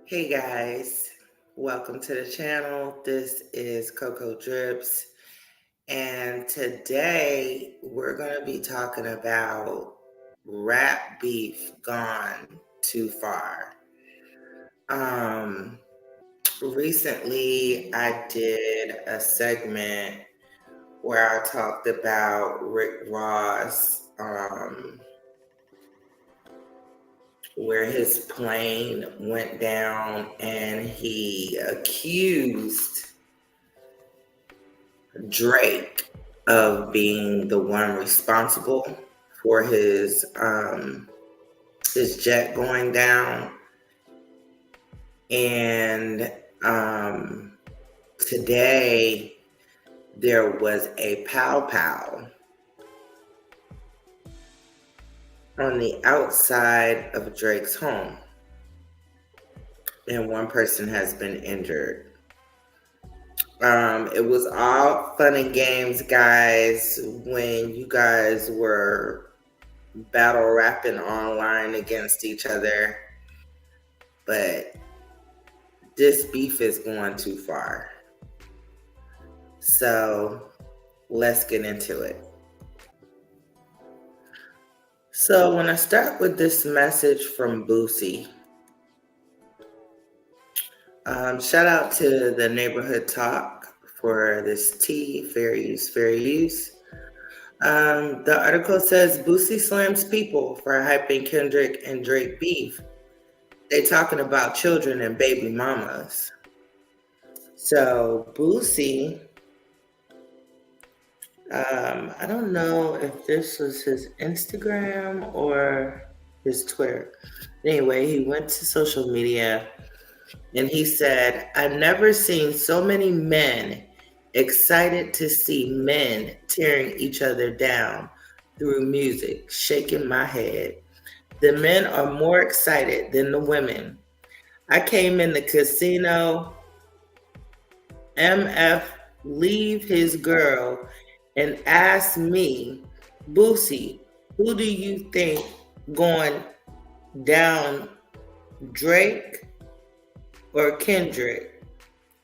Hey guys, welcome to the channel. This is CocoDryps, and today we're going to be talking about rap beef gone too far. Um, Recently I did a segment where I talked about Rick Ross, where his plane went down and he accused Drake of being the one responsible for his jet going down. And today there was a Pow Pow on the outside of Drake's home, and one person has been injured. It was all fun and games, guys, when you guys were battle rapping online against each other, but this beef is going too far. So let's get into it. So when I start with this message from Boosie, shout out to the Neighborhood Talk for this tea, fair use, fair use. The article says Boosie slams people for hyping Kendrick and Drake beef. They talking about children and baby mamas. So Boosie, I don't know if this was his Instagram or his Twitter. Anyway, he went to social media and he said, "I've never seen so many men excited to see men tearing each other down through music, shaking my head. The men are more excited than the women. I came in the casino, MF leave his girl and asked me, Boosie, who do you think going down, Drake or Kendrick?"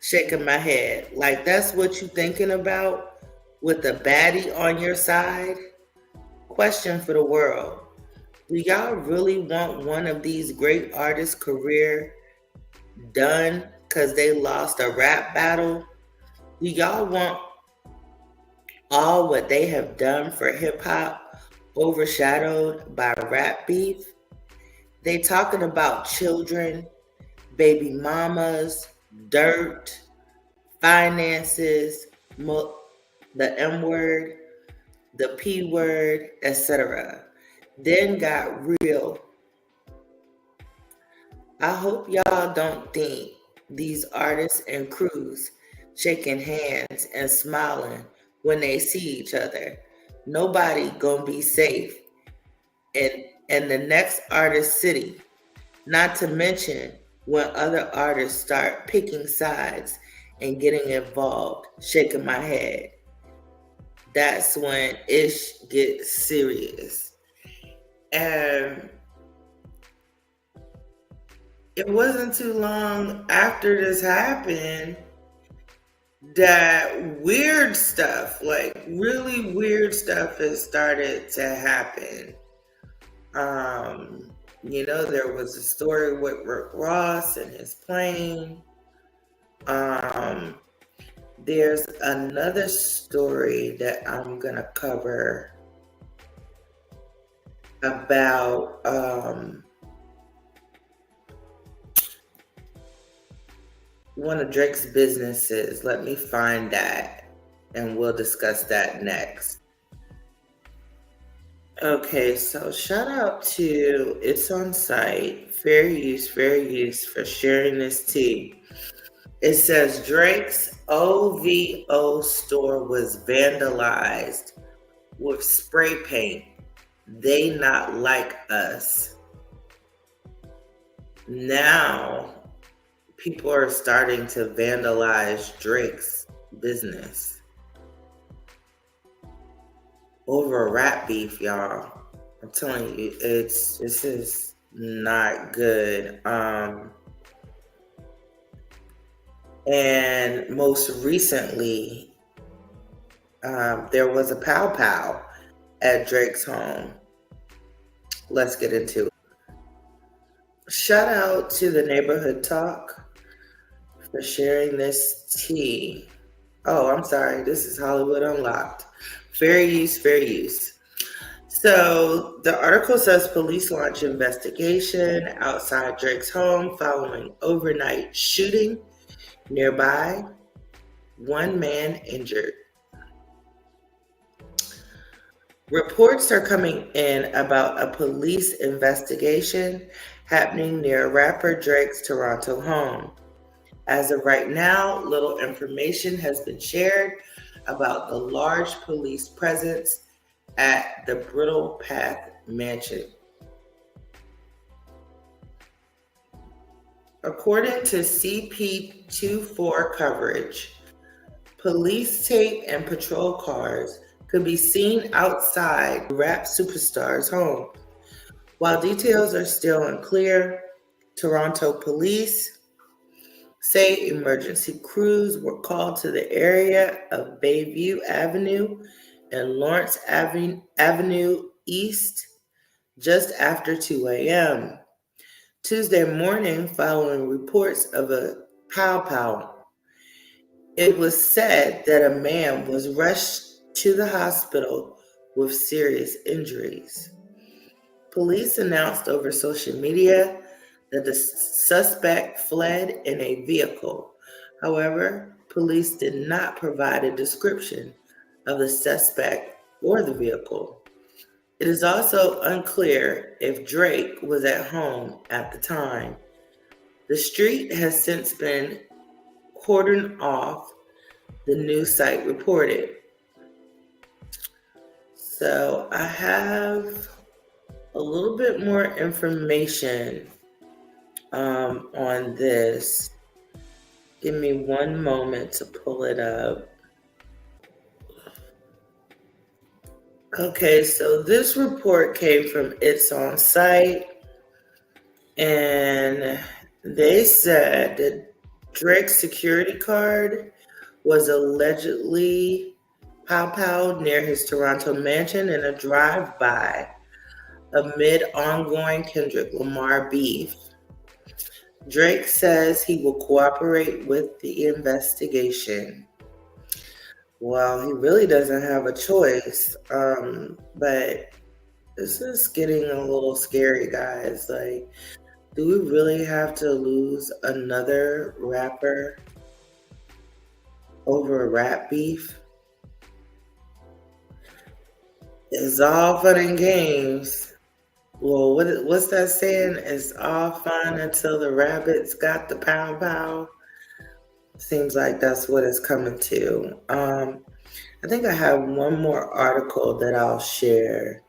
Shaking my head. Like, that's what you thinking about with a baddie on your side? Question for the world. Do y'all really want one of these great artists' career done because they lost a rap battle? Do y'all want all what they have done for hip-hop overshadowed by rap beef? They talking about children, baby mamas, dirt, finances, the M word, the P word, etc. Then got real. I hope y'all don't think these artists and crews shaking hands and smiling when they see each other. Nobody gonna be safe in the next artist city. Not to mention when other artists start picking sides and getting involved, shaking my head. That's when ish gets serious. And it wasn't too long after this happened that weird stuff, like really weird stuff, has started to happen. There was a story with Rick Ross and his plane. There's another story that I'm gonna cover about one of Drake's businesses. Let me find that and we'll discuss that next. Okay, so shout out to It's On Site, fair use for sharing this tea. It says Drake's OVO store was vandalized with spray paint. They not like us. Now, people are starting to vandalize Drake's business over rap beef, y'all. I'm telling you, this is not good. And most recently, there was a Pow Pow at Drake's home. Let's get into it. Shout out to the Neighborhood Talk for sharing this tea. Oh, I'm sorry. This is Hollywood Unlocked. Fair use, fair use. So the article says police launch investigation outside Drake's home following overnight shooting nearby. One man injured. Reports are coming in about a police investigation happening near rapper Drake's Toronto home. As of right now, little information has been shared about the large police presence at the Brittle Path mansion. According to CP24 coverage, police tape and patrol cars could be seen outside the rap superstar's home. While details are still unclear, Toronto police say emergency crews were called to the area of Bayview Avenue and Lawrence Avenue East just after 2 a.m. Tuesday morning, following reports of a Pow Pow, it was said that a man was rushed to the hospital with serious injuries. Police announced over social media that the suspect fled in a vehicle. However, police did not provide a description of the suspect or the vehicle. It is also unclear if Drake was at home at the time. The street has since been cordoned off, the news site reported. So I have a little bit more information on this. Give me one moment to pull it up. Okay, so this report came from It's On Site, and they said that Drake's security card was allegedly pow-powed near his Toronto mansion in a drive-by amid ongoing Kendrick Lamar beef. Drake says he will cooperate with the investigation. Well, he really doesn't have a choice, but this is getting a little scary, guys. Like, do we really have to lose another rapper over a rap beef? It's all fun and games. Well, what's that saying? It's all fun until the rabbits got the pow pow. Seems like that's what it's coming to. I think I have one more article that I'll share.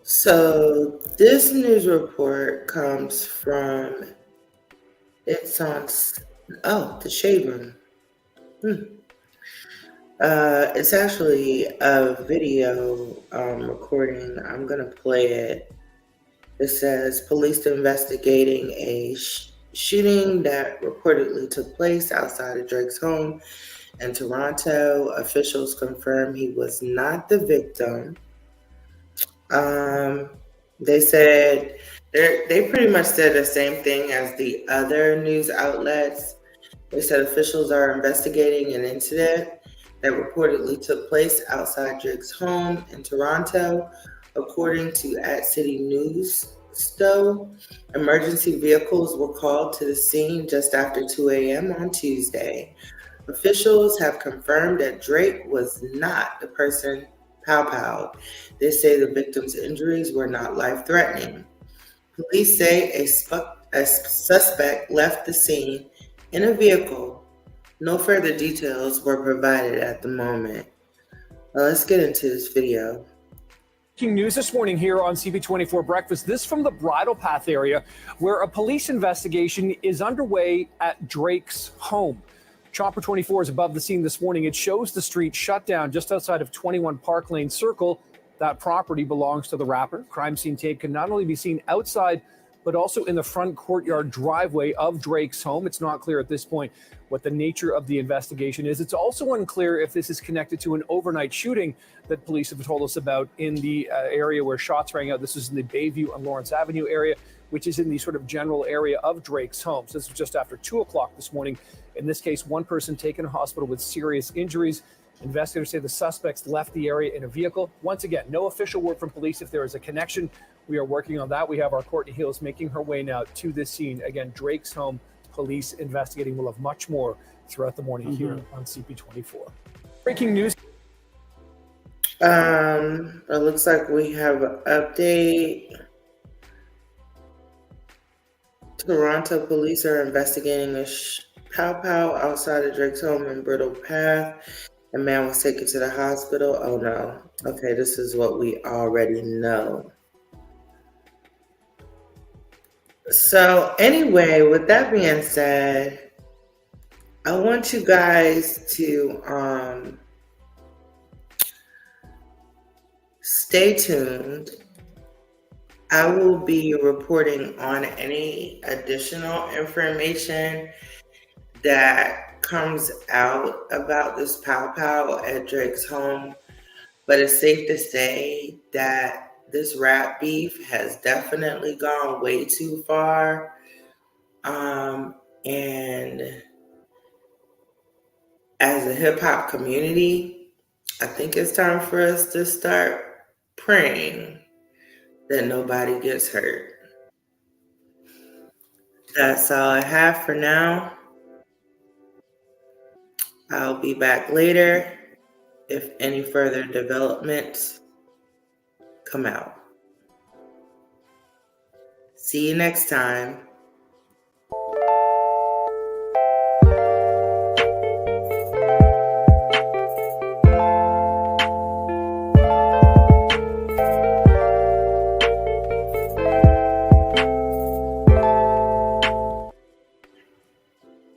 So this news report comes from It's On the Shade Room. It's actually a video recording. I'm gonna play it. It says police investigating a shooting that reportedly took place outside of Drake's home in Toronto. Officials confirm he was not the victim. They said they pretty much said the same thing as the other news outlets. They said officials are investigating an incident that reportedly took place outside Drake's home in Toronto. According to @City News, emergency vehicles were called to the scene just after 2 a.m. on Tuesday. Officials have confirmed that Drake was not the person pow-powed. They say the victim's injuries were not life-threatening. Police say a suspect left the scene in a vehicle. No further details were provided at the moment. Well, let's get into this video. Breaking news this morning here on CP24 Breakfast. This from the Bridle Path area, where a police investigation is underway at Drake's home. Chopper 24 is above the scene this morning. It shows the street shut down just outside of 21 Park Lane Circle. That property belongs to the rapper. Crime scene tape can not only be seen outside but also in the front courtyard driveway of Drake's home. It's not clear at this point what the nature of the investigation is. It's also unclear if this is connected to an overnight shooting that police have told us about in the area where shots rang out. This is in the Bayview and Lawrence Avenue area, which is in the sort of general area of Drake's home. So this was just after 2 o'clock this morning. In this case, one person taken to hospital with serious injuries. Investigators say the suspects left the area in a vehicle. Once again, no official word from police if there is a connection. We are working on that. We have our Courtney Hills making her way now to this scene. Again, Drake's home, police investigating. We'll have much more throughout the morning here on CP24. Breaking news. It looks like we have an update. Toronto police are investigating a Pow Pow outside of Drake's home in Brittle Path. A man was taken to the hospital. Oh no. Okay, this is what we already know. So anyway, with that being said, I want you guys to stay tuned. I will be reporting on any additional information that comes out about this Pow Pow at Drake's home. But it's safe to say that this rap beef has definitely gone way too far. And as a hip hop community, I think it's time for us to start praying that nobody gets hurt. That's all I have for now. I'll be back later if any further developments come out. See you next time.